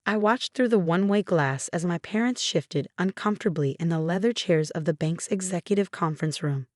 I watched through the one-way glass as my parents shifted uncomfortably in the leather chairs of the bank's executive conference room.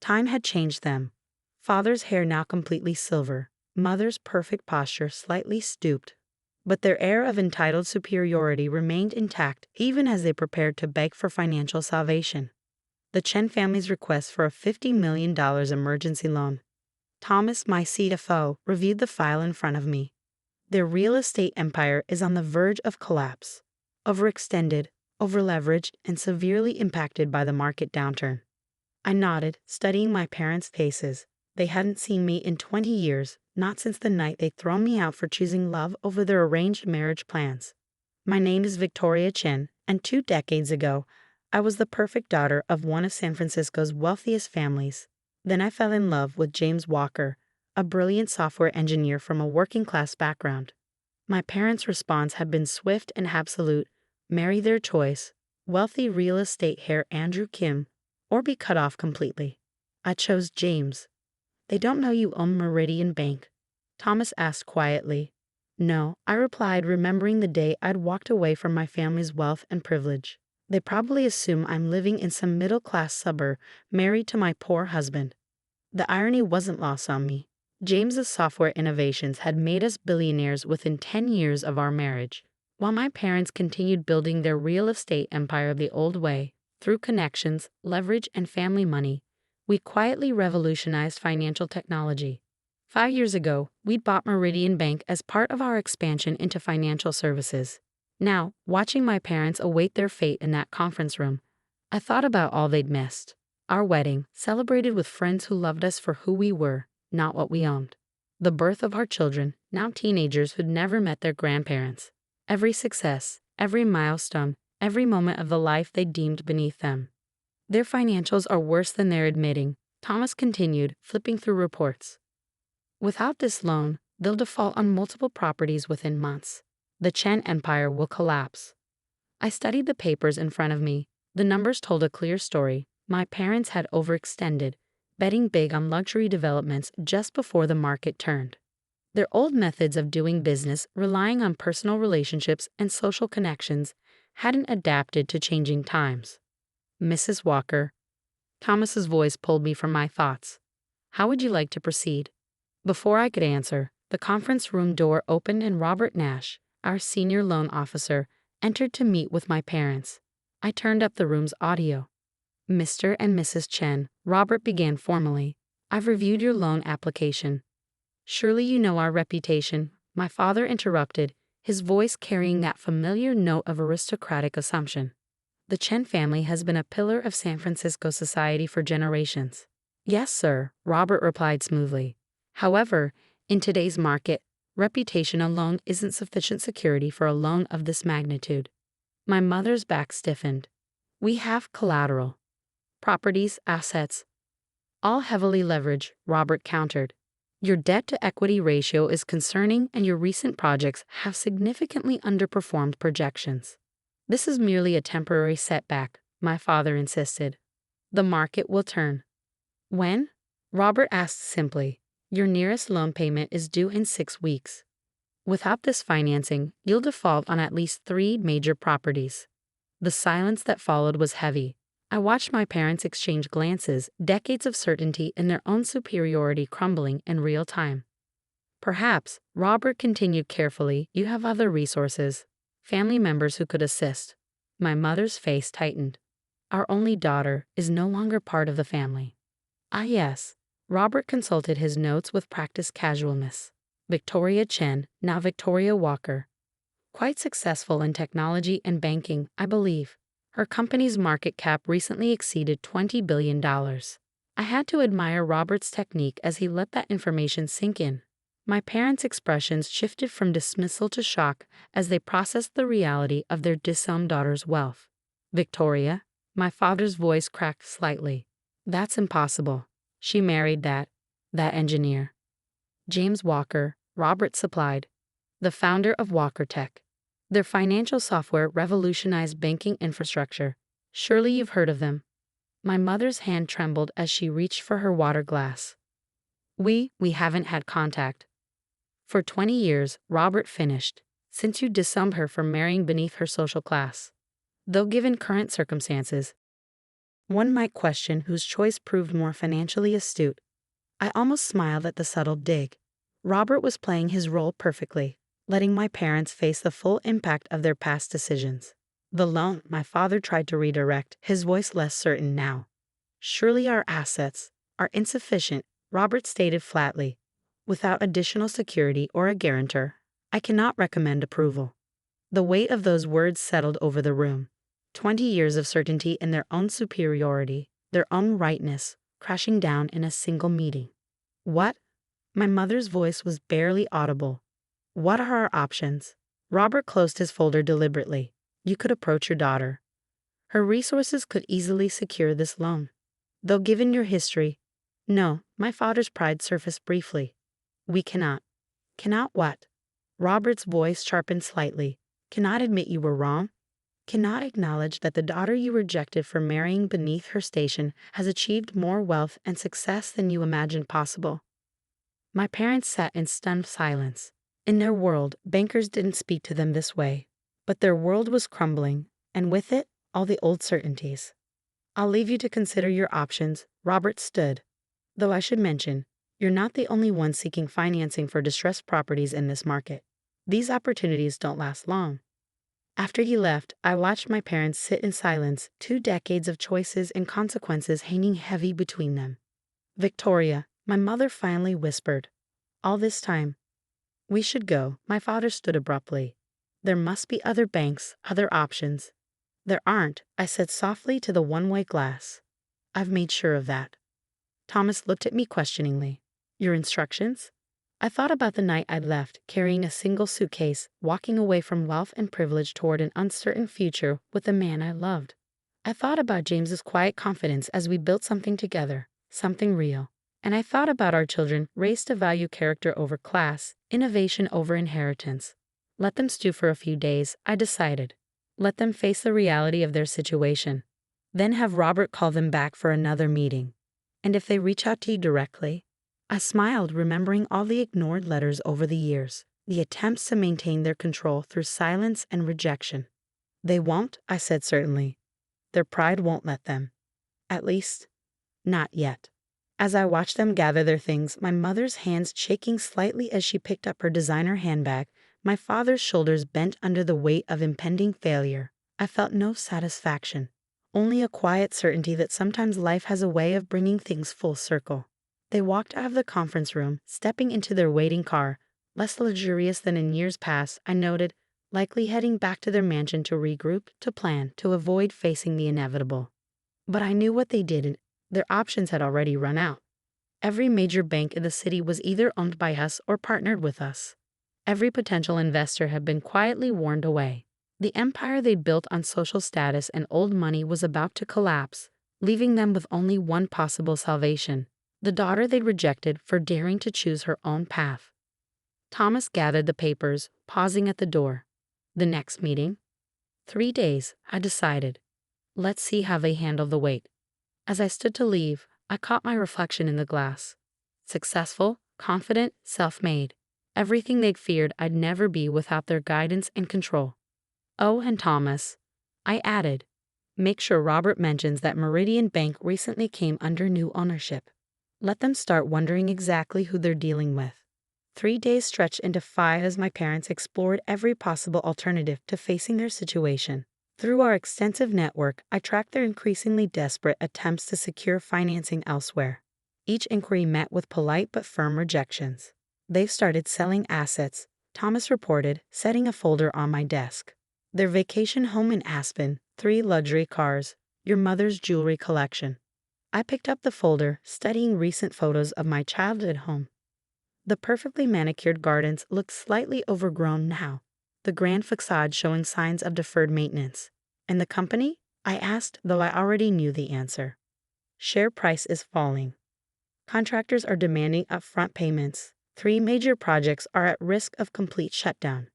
Time had changed them. Father's hair now completely silver, mother's perfect posture slightly stooped. But their air of entitled superiority remained intact even as they prepared to beg for financial salvation. The Chen family's request for a $50 million emergency loan. Thomas, my CFO, reviewed the file in front of me. Their real estate empire is on the verge of collapse. Overextended, overleveraged, and severely impacted by the market downturn. I nodded, studying my parents' faces. They hadn't seen me in 20 years, not since the night they'd thrown me out for choosing love over their arranged marriage plans. My name is Victoria Chen, and 2 decades ago, I was the perfect daughter of one of San Francisco's wealthiest families. Then I fell in love with James Walker, a brilliant software engineer from a working-class background. My parents' response had been swift and absolute: marry their choice, wealthy real estate heir Andrew Kim, or be cut off completely. I chose James. They don't know you own Meridian Bank? Thomas asked quietly. No, I replied, remembering the day I'd walked away from my family's wealth and privilege. They probably assume I'm living in some middle-class suburb, married to my poor husband. The irony wasn't lost on me. James's software innovations had made us billionaires within 10 years of our marriage, while my parents continued building their real estate empire the old way, through connections, leverage, and family money. We quietly revolutionized financial technology. 5 years ago, we'd bought Meridian Bank as part of our expansion into financial services. Now, watching my parents await their fate in that conference room, I thought about all they'd missed. Our wedding, celebrated with friends who loved us for who we were, not what we owned. The birth of our children, now teenagers who'd never met their grandparents. Every success, every milestone, every moment of the life they deemed beneath them. Their financials are worse than they're admitting, Thomas continued, flipping through reports. Without this loan, they'll default on multiple properties within months. The Chen empire will collapse. I studied the papers in front of me. The numbers told a clear story. My parents had overextended, betting big on luxury developments just before the market turned. Their old methods of doing business, relying on personal relationships and social connections, hadn't adapted to changing times. Mrs. Walker. Thomas's voice pulled me from my thoughts. How would you like to proceed? Before I could answer, the conference room door opened and Robert Nash, our senior loan officer, entered to meet with my parents. I turned up the room's audio. Mr. and Mrs. Chen, Robert began formally. I've reviewed your loan application. Surely you know our reputation, my father interrupted, his voice carrying that familiar note of aristocratic assumption. The Chen family has been a pillar of San Francisco society for generations. Yes, sir, Robert replied smoothly. However, in today's market, reputation alone isn't sufficient security for a loan of this magnitude. My mother's back stiffened. We have collateral. Properties, assets. All heavily leveraged, Robert countered. Your debt-to-equity ratio is concerning and your recent projects have significantly underperformed projections. This is merely a temporary setback, my father insisted. The market will turn. When? Robert asked simply. Your nearest loan payment is due in 6 weeks. Without this financing, you'll default on at least 3 major properties. The silence that followed was heavy. I watched my parents exchange glances, decades of certainty in their own superiority crumbling in real time. Perhaps, Robert continued carefully, you have other resources, family members who could assist. My mother's face tightened. Our only daughter is no longer part of the family. Ah, yes. Robert consulted his notes with practiced casualness. Victoria Chen, now Victoria Walker. Quite successful in technology and banking, I believe. Her company's market cap recently exceeded $20 billion. I had to admire Robert's technique as he let that information sink in. My parents' expressions shifted from dismissal to shock as they processed the reality of their disowned daughter's wealth. Victoria, my father's voice cracked slightly. That's impossible. She married that engineer. James Walker, Robert supplied. The founder of Walker Tech. Their financial software revolutionized banking infrastructure. Surely you've heard of them. My mother's hand trembled as she reached for her water glass. We haven't had contact. For 20 years, Robert finished. since you disowned her for marrying beneath her social class. Though given current circumstances, one might question whose choice proved more financially astute. I almost smiled at the subtle dig. Robert was playing his role perfectly, letting my parents face the full impact of their past decisions. The loan, my father tried to redirect, his voice less certain now. Surely our assets are insufficient, Robert stated flatly. Without additional security or a guarantor, I cannot recommend approval. The weight of those words settled over the room. 20 years of certainty in their own superiority, their own rightness, crashing down in a single meeting. What? My mother's voice was barely audible. What are our options? Robert closed his folder deliberately. You could approach your daughter. Her resources could easily secure this loan. Though given your history, no, my father's pride surfaced briefly. We cannot. Cannot what? Robert's voice sharpened slightly. Cannot admit you were wrong? Cannot acknowledge that the daughter you rejected for marrying beneath her station has achieved more wealth and success than you imagined possible? My parents sat in stunned silence. In their world, bankers didn't speak to them this way. But their world was crumbling, and with it, all the old certainties. I'll leave you to consider your options, Robert stood. Though I should mention, you're not the only one seeking financing for distressed properties in this market. These opportunities don't last long. After he left, I watched my parents sit in silence, 2 decades of choices and consequences hanging heavy between them. Victoria, my mother finally whispered. All this time. We should go, my father stood abruptly. There must be other banks, other options. There aren't, I said softly to the one-way glass. I've made sure of that. Thomas looked at me questioningly. Your instructions? I thought about the night I'd left, carrying a single suitcase, walking away from wealth and privilege toward an uncertain future with the man I loved. I thought about James's quiet confidence as we built something together, something real. And I thought about our children, raised to value character over class, innovation over inheritance. Let them stew for a few days, I decided. Let them face the reality of their situation. Then have Robert call them back for another meeting. And if they reach out to you directly? I smiled, remembering all the ignored letters over the years, the attempts to maintain their control through silence and rejection. They won't, I said certainly. Their pride won't let them. At least, not yet. As I watched them gather their things, my mother's hands shaking slightly as she picked up her designer handbag, my father's shoulders bent under the weight of impending failure, I felt no satisfaction, only a quiet certainty that sometimes life has a way of bringing things full circle. They walked out of the conference room, stepping into their waiting car, less luxurious than in years past, I noted, likely heading back to their mansion to regroup, to plan, to avoid facing the inevitable. But I knew what they did. Their options had already run out. Every major bank in the city was either owned by us or partnered with us. Every potential investor had been quietly warned away. The empire they built on social status and old money was about to collapse, leaving them with only one possible salvation: the daughter they'd rejected for daring to choose her own path. Thomas gathered the papers, pausing at the door. The next meeting? 3 days, I decided. Let's see how they handle the wait. As I stood to leave, I caught my reflection in the glass. Successful, confident, self-made. Everything they'd feared I'd never be without their guidance and control. Oh, and Thomas, I added, make sure Robert mentions that Meridian Bank recently came under new ownership. Let them start wondering exactly who they're dealing with. 3 days stretched into 5 as my parents explored every possible alternative to facing their situation. Through our extensive network, I tracked their increasingly desperate attempts to secure financing elsewhere. Each inquiry met with polite but firm rejections. They've started selling assets, Thomas reported, setting a folder on my desk. Their vacation home in Aspen, 3 luxury cars, your mother's jewelry collection. I picked up the folder, studying recent photos of my childhood home. The perfectly manicured gardens looked slightly overgrown now, the grand facade showing signs of deferred maintenance. And the company? I asked, though I already knew the answer. Share price is falling. Contractors are demanding upfront payments. 3 major projects are at risk of complete shutdown.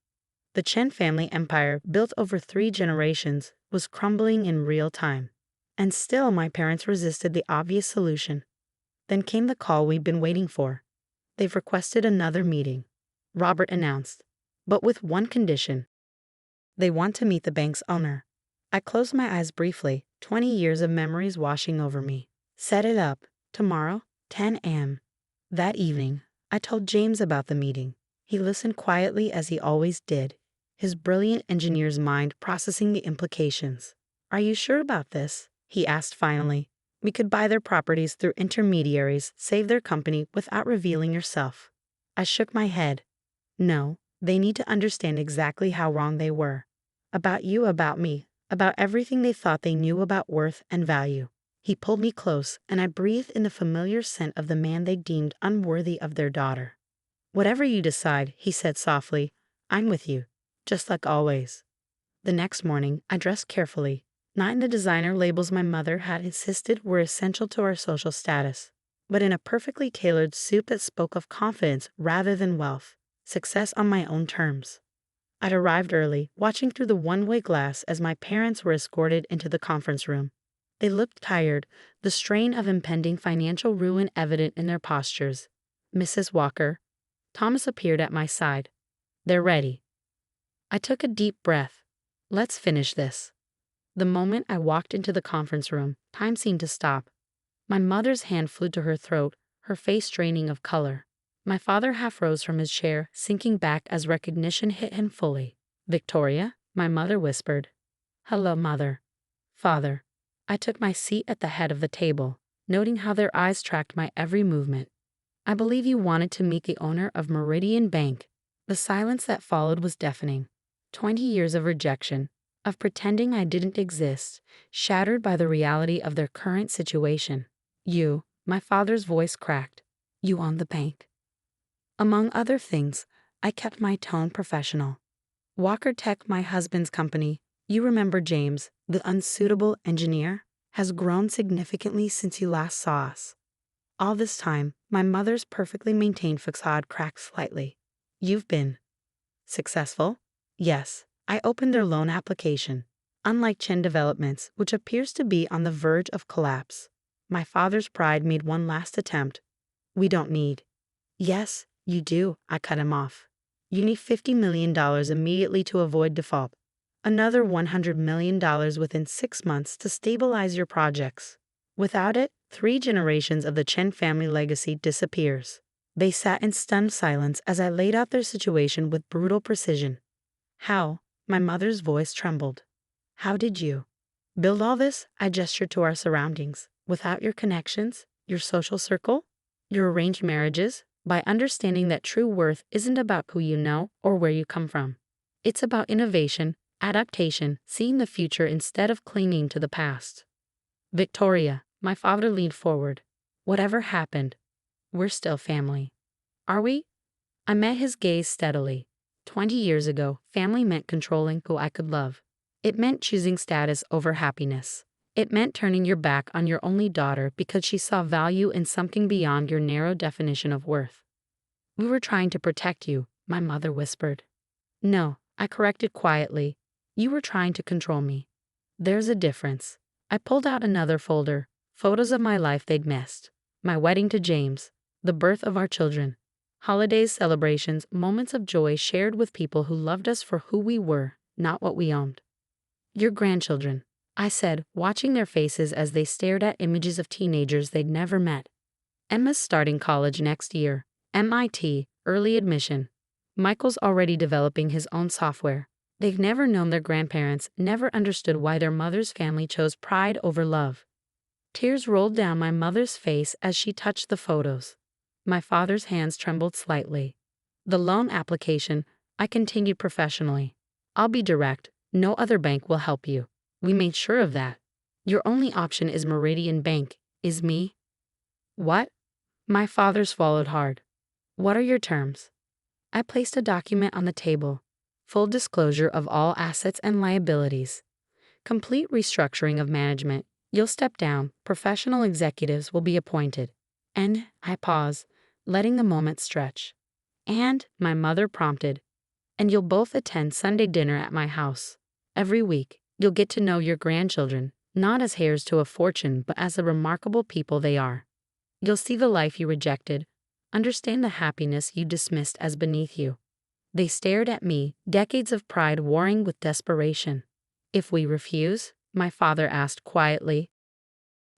The Chen family empire, built over 3 generations, was crumbling in real time. And still my parents resisted the obvious solution. Then came the call we'd been waiting for. They've requested another meeting. Robert announced. but with one condition. They want to meet the bank's owner. I closed my eyes briefly, 20 years of memories washing over me. Set it up. Tomorrow, 10 a.m. That evening, I told James about the meeting. He listened quietly as he always did, his brilliant engineer's mind processing the implications. "Are you sure about this?" he asked finally. "We could buy their properties through intermediaries, save their company without revealing yourself." I shook my head. "No, they need to understand exactly how wrong they were. About you, about me, about everything they thought they knew about worth and value." He pulled me close, and I breathed in the familiar scent of the man they deemed unworthy of their daughter. "Whatever you decide," he said softly, "I'm with you, just like always." The next morning, I dressed carefully, not in the designer labels my mother had insisted were essential to our social status, but in a perfectly tailored suit that spoke of confidence rather than wealth, success on my own terms. I'd arrived early, watching through the one-way glass as my parents were escorted into the conference room. They looked tired, the strain of impending financial ruin evident in their postures. "Mrs. Walker." Thomas appeared at my side. "They're ready." I took a deep breath. Let's finish this. The moment I walked into the conference room, time seemed to stop. My mother's hand flew to her throat, her face draining of color. My father half rose from his chair, sinking back as recognition hit him fully. "Victoria," my mother whispered. "Hello, mother." "Father." I took my seat at the head of the table, noting how their eyes tracked my every movement. "I believe you wanted to meet the owner of Meridian Bank." The silence that followed was deafening. 20 years of rejection, of pretending I didn't exist, shattered by the reality of their current situation. "You," my father's voice cracked. "You own the bank." Among other things, I kept my tone professional. "Walker Tech, my husband's company, you remember James, the unsuitable engineer, has grown significantly since you last saw us." All this time, my mother's perfectly maintained facade cracked slightly. "You've been successful?" "Yes." I opened their loan application. Unlike Chen Developments, which appears to be on the verge of collapse. My father's pride made one last attempt. "We don't need." "Yes, you do," I cut him off. "You need $50 million immediately to avoid default. Another $100 million within 6 months to stabilize your projects. Without it, 3 generations of the Chen family legacy disappears." They sat in stunned silence as I laid out their situation with brutal precision. "How?" My mother's voice trembled. "How did you build all this?" I gestured to our surroundings. "Without your connections, your social circle, your arranged marriages, by understanding that true worth isn't about who you know or where you come from. It's about innovation, adaptation, seeing the future instead of clinging to the past." "Victoria," my father leaned forward. "Whatever happened, we're still family. Are we?" I met his gaze steadily. 20 years ago, family meant controlling who I could love. It meant choosing status over happiness. It meant turning your back on your only daughter because she saw value in something beyond your narrow definition of worth. "We were trying to protect you," my mother whispered. "No," I corrected quietly. "You were trying to control me." "There's a difference." I pulled out another folder, photos of my life they'd missed. My wedding to James, the birth of our children, holidays, celebrations, moments of joy shared with people who loved us for who we were, not what we owned. "Your grandchildren," I said, watching their faces as they stared at images of teenagers they'd never met. "Emma's starting college next year. MIT, early admission. Michael's already developing his own software. They've never known their grandparents, never understood why their mother's family chose pride over love." Tears rolled down my mother's face as she touched the photos. My father's hands trembled slightly. "The loan application," I continued professionally. "I'll be direct. No other bank will help you. We made sure of that. Your only option is Meridian Bank, is me." "What?" My father swallowed hard. "What are your terms?" I placed a document on the table. Full disclosure of all assets and liabilities. Complete restructuring of management. You'll step down. Professional executives will be appointed. And I pause, letting the moment stretch. "And," my mother prompted, "and you'll both attend Sunday dinner at my house. Every week, you'll get to know your grandchildren, not as heirs to a fortune, but as the remarkable people they are. You'll see the life you rejected, understand the happiness you dismissed as beneath you." They stared at me, decades of pride warring with desperation. If we refuse? My father asked quietly.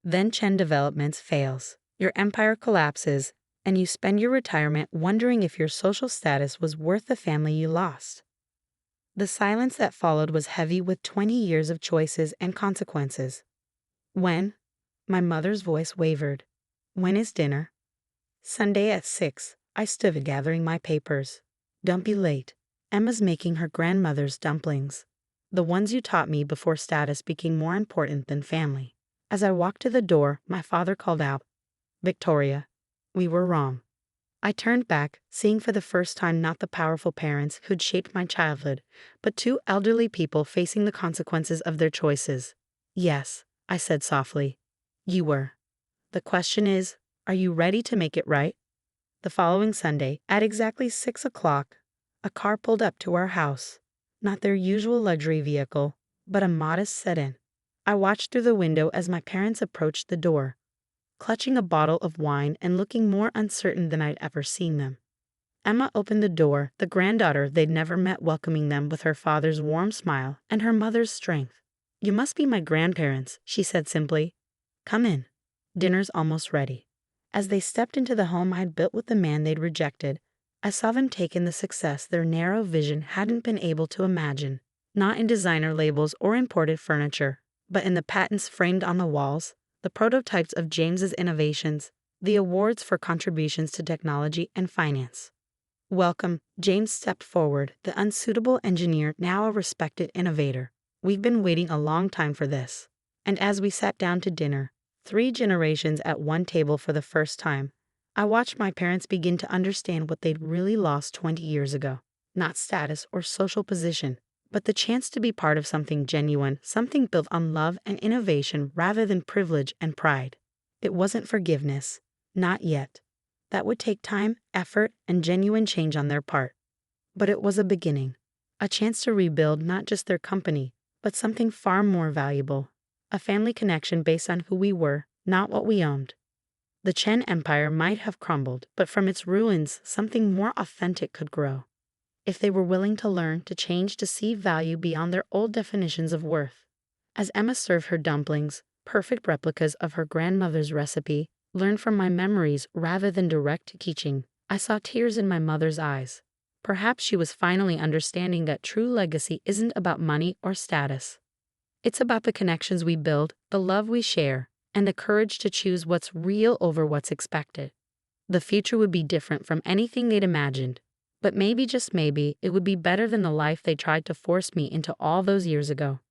Then Chen Developments fails. Your empire collapses, and you spend your retirement wondering if your social status was worth the family you lost. The silence that followed was heavy with 20 years of choices and consequences. When? My mother's voice wavered. When is dinner? Sunday at 6, I stood gathering my papers. Don't be late. Emma's making her grandmother's dumplings. The ones you taught me before status became more important than family. As I walked to the door, my father called out, Victoria, we were wrong. I turned back, seeing for the first time not the powerful parents who'd shaped my childhood, but two elderly people facing the consequences of their choices. Yes, I said softly. You were. The question is, are you ready to make it right? The following Sunday, at exactly 6 o'clock, a car pulled up to our house. Not their usual luxury vehicle, but a modest sedan. I watched through the window as my parents approached the door, clutching a bottle of wine and looking more uncertain than I'd ever seen them. Emma opened the door, the granddaughter they'd never met welcoming them with her father's warm smile and her mother's strength. You must be my grandparents, she said simply. Come in. Dinner's almost ready. As they stepped into the home I'd built with the man they'd rejected, I saw them take in the success their narrow vision hadn't been able to imagine, not in designer labels or imported furniture, but in the patents framed on the walls, the prototypes of James's innovations, the awards for contributions to technology and finance. Welcome, James stepped forward, the unsuitable engineer now a respected innovator. We've been waiting a long time for this. And as we sat down to dinner, 3 generations at one table for the first time, I watched my parents begin to understand what they'd really lost 20 years ago. Not status or social position, but the chance to be part of something genuine, something built on love and innovation rather than privilege and pride. It wasn't forgiveness. Not yet. That would take time, effort, and genuine change on their part. But it was a beginning. A chance to rebuild not just their company, but something far more valuable. A family connection based on who we were, not what we owned. The Chen Empire might have crumbled, but from its ruins, something more authentic could grow. If they were willing to learn, to change, to see value beyond their old definitions of worth. As Emma served her dumplings, perfect replicas of her grandmother's recipe, learned from my memories rather than direct teaching, I saw tears in my mother's eyes. Perhaps she was finally understanding that true legacy isn't about money or status. It's about the connections we build, the love we share, and the courage to choose what's real over what's expected. The future would be different from anything they'd imagined, but maybe, just maybe, it would be better than the life they tried to force me into all those years ago.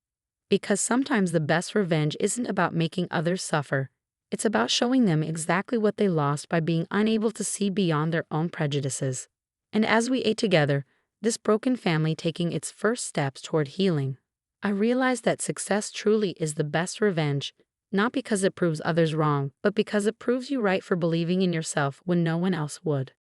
Because sometimes the best revenge isn't about making others suffer, it's about showing them exactly what they lost by being unable to see beyond their own prejudices. And as we ate together, this broken family taking its first steps toward healing, I realized that success truly is the best revenge, not because it proves others wrong, but because it proves you right for believing in yourself when no one else would.